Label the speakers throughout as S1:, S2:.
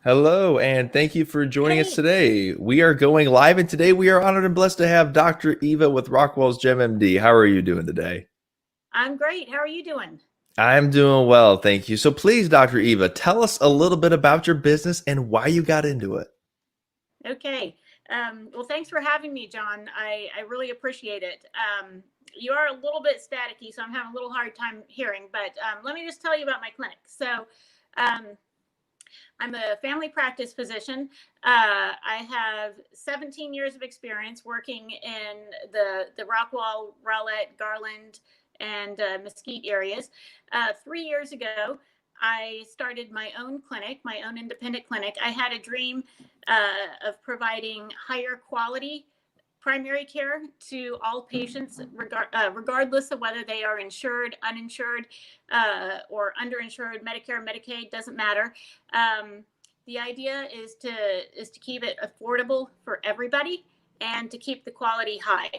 S1: Hello, and thank you for joining us
S2: Hey,
S1: today. We are going live, and today we are honored and blessed to have Dr. Eva with Rockwall's Gem MD. How are you doing today?
S2: I'm great. How are you doing?
S1: I'm doing well, thank you. So please, Dr. Eva, tell us a little bit about your business and why you got into it.
S2: Okay. Well, thanks for having me, John. I really appreciate it. You are a little bit staticky, so I'm having a little hard time hearing, but let me just tell you about my clinic. Um, I'm a family practice physician. I have 17 years of experience working in the Rockwall, Rowlett, Garland, and Mesquite areas. 3 years ago, I started my own clinic, my own independent clinic. I had a dream of providing higher quality primary care to all patients, regardless of whether they are insured, uninsured, or underinsured, Medicare, Medicaid, doesn't matter. Um, the idea is to keep it affordable for everybody and to keep the quality high.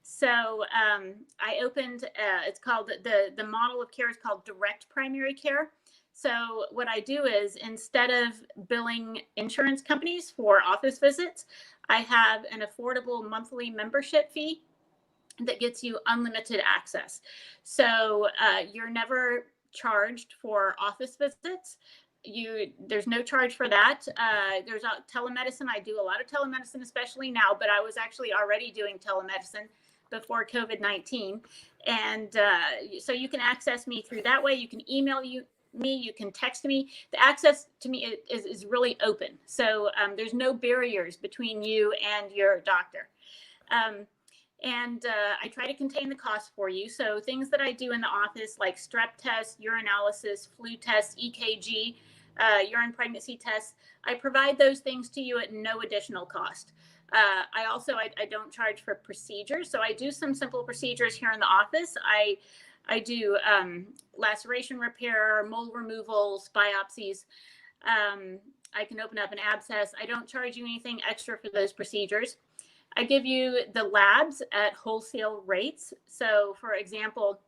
S2: So I opened. It's called the model of care is called direct primary care. So what I do is instead of billing insurance companies for office visits, I have an affordable monthly membership fee that gets you unlimited access. So you're never charged for office visits. There's no charge for that. There's telemedicine. I do a lot of telemedicine, especially now, but I was actually already doing telemedicine before COVID-19. And so you can access me through that way. You can email me, you can text me. The access to me is really open. So there's no barriers between you and your doctor. Um, and I try to contain the cost for you. So things that I do in the office, like strep tests, urinalysis, flu tests, EKG, urine pregnancy tests, I provide those things to you at no additional cost. I don't charge for procedures. So I do some simple procedures here in the office. I do laceration repair, mole removals, biopsies. I can open up an abscess. I don't charge you anything extra for those procedures. I give you the labs at wholesale rates. So, for example,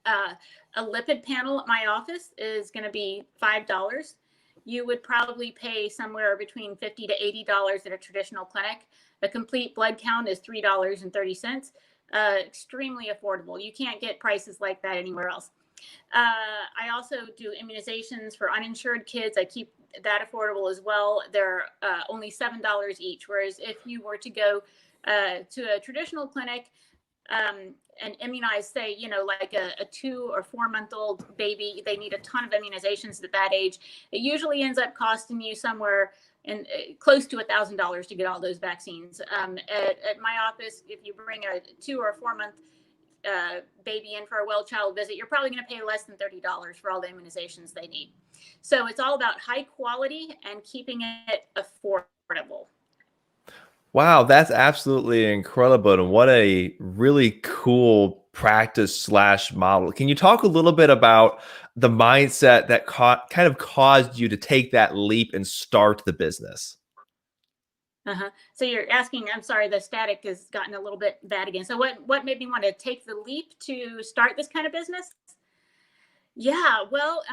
S2: a lipid panel at my office is going to be $5. You would probably pay somewhere between $50 to $80 at a traditional clinic. A complete blood count is $3.30. Extremely affordable. You can't get prices like that anywhere else. I also do immunizations for uninsured kids. I keep that affordable as well. They're only $7 each. Whereas if you were to go to a traditional clinic and immunize, say, like a 2 or 4 month old baby, they need a ton of immunizations at that age. It usually ends up costing you somewhere in close to $1,000 to get all those vaccines. At my office, if you bring a 2 or 4 month baby in for a well child visit, you're probably going to pay less than $30 for all the immunizations they need. So it's all about high quality and keeping it affordable.
S1: Wow, that's absolutely incredible, and what a really cool practice slash model. Can you talk a little bit about the mindset that kind of caused you to take that leap and start the business?
S2: Uh-huh. So you're asking, I'm sorry, the static has gotten a little bit bad again. So what made me want to take the leap to start this kind of business? Yeah, well,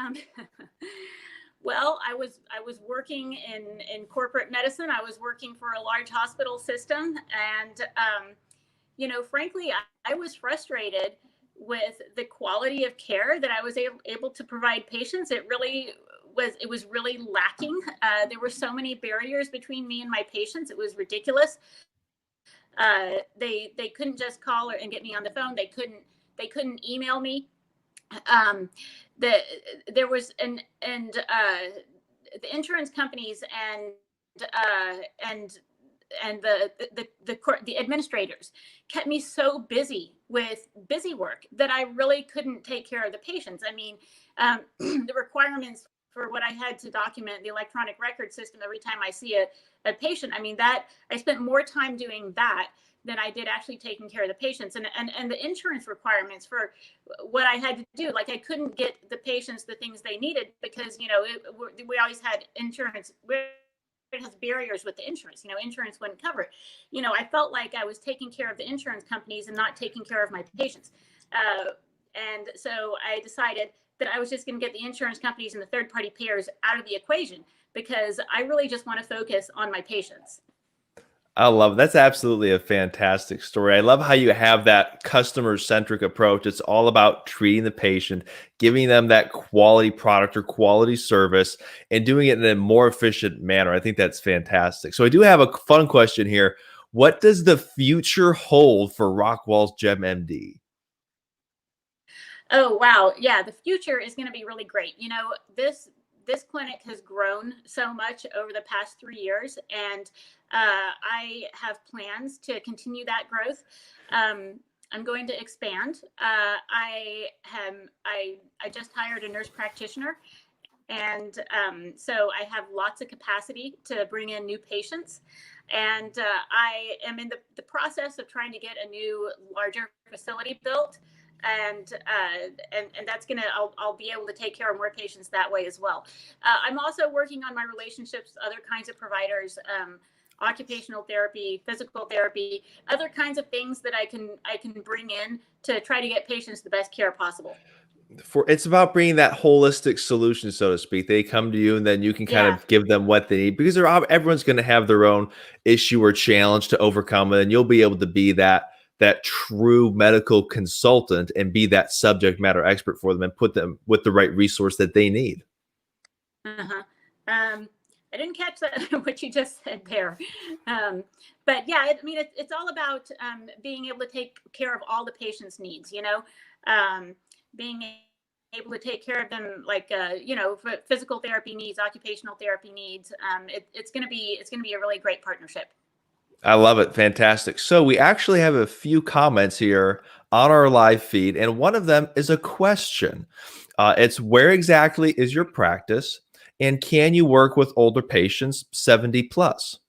S2: well, I was working in corporate medicine. I was working for a large hospital system, and frankly, I was frustrated with the quality of care that I was able to provide patients. It was really lacking. There were so many barriers between me and my patients. It was ridiculous. They couldn't just call and get me on the phone. They couldn't email me. Um, the there was the insurance companies and the administrators kept me so busy with busy work that I really couldn't take care of the patients. I mean, the requirements for what I had to document the electronic record system every time I see a patient. I mean, that I spent more time doing that than I did actually taking care of the patients, and the insurance requirements for what I had to do. Like, I couldn't get the patients the things they needed because we always had insurance. It has barriers with the insurance. Insurance wouldn't cover it. I felt like I was taking care of the insurance companies and not taking care of my patients. And so I decided that I was just going to get the insurance companies and the third party payers out of the equation, because I really just want to focus on my patients.
S1: I love it. That's absolutely a fantastic story. I love how you have that customer centric approach. It's all about treating the patient, giving them that quality product or quality service, and doing it in a more efficient manner. I think that's fantastic. So I do have a fun question here. What does the future hold for Rockwall's Gem MD?
S2: Oh, wow. Yeah, the future is going to be really great. You know, this clinic has grown so much over the past 3 years, and I have plans to continue that growth. I'm going to expand. I just hired a nurse practitioner, and so I have lots of capacity to bring in new patients. And I am in the process of trying to get a new, larger facility built, and that's gonna, I'll be able to take care of more patients that way as well. I'm also working on my relationships with other kinds of providers, occupational therapy, physical therapy, other kinds of things that I can bring in to try to get patients the best care possible.
S1: It's about bringing that holistic solution, so to speak. They come to you, and then you can kind
S2: Yeah.
S1: of give them what they need, because everyone's going to have their own issue or challenge to overcome, and you'll be able to be that true medical consultant and be that subject matter expert for them and put them with the right resource that they need.
S2: Uh-huh. I didn't catch that what you just said there, but yeah, I mean, it's all about being able to take care of all the patient's needs. You know, being able to take care of them, like you know, physical therapy needs, occupational therapy needs. It's going to be a really great partnership.
S1: I love it. Fantastic. So we actually have a few comments here on our live feed, and one of them is a question. It's, where exactly is your practice, and can you work with older patients 70 plus?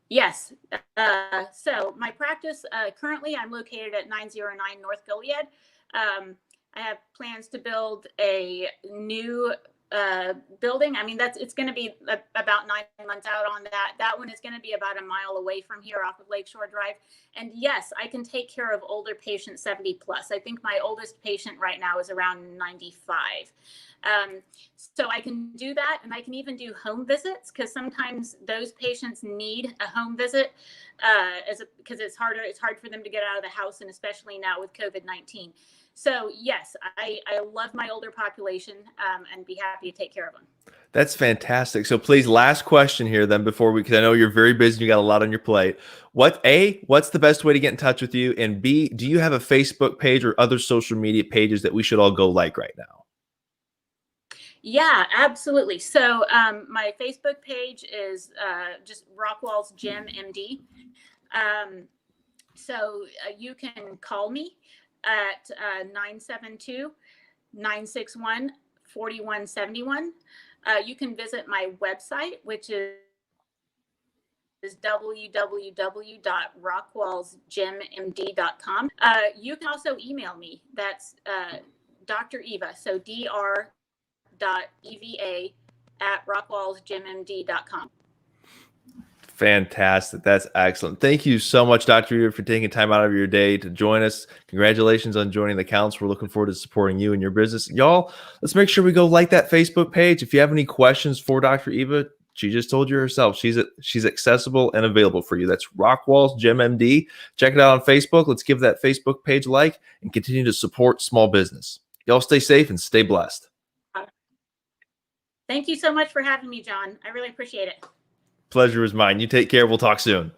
S2: Yes. So my practice, currently I'm located at 909 North Goliad. I have plans to build a new building. I mean, it's going to be about 9 months out on that. That one is going to be about a mile away from here off of Lakeshore Drive. And yes, I can take care of older patients 70 plus. I think my oldest patient right now is around 95. So I can do that, and I can even do home visits, because sometimes those patients need a home visit, because it's hard for them to get out of the house, and especially now with COVID-19. So yes, I love my older population, and be happy to take care of them.
S1: That's fantastic. So please, last question here then, because I know you're very busy, you got a lot on your plate. What's the best way to get in touch with you? And B, do you have a Facebook page or other social media pages that we should all go like right now?
S2: Yeah, absolutely. So my Facebook page is just Rockwall's Gem MD. So you can call me at 972-961-4171. You can visit my website, which is www.rockwallsgemmd.com. You can also email me. That's Dr. Eva. So dr.eva@rockwallsgemmd.com.
S1: Fantastic. That's excellent. Thank you so much, Dr. Eva, for taking time out of your day to join us. Congratulations on joining the Counts. We're looking forward to supporting you and your business. Y'all, let's make sure we go like that Facebook page. If you have any questions for Dr. Eva, she just told you herself, she's accessible and available for you. That's Rockwall's Gem MD. Check it out on Facebook. Let's give that Facebook page a like and continue to support small business. Y'all stay safe and stay blessed.
S2: Thank you so much for having me, John. I really appreciate it.
S1: Pleasure is mine. You take care. We'll talk soon.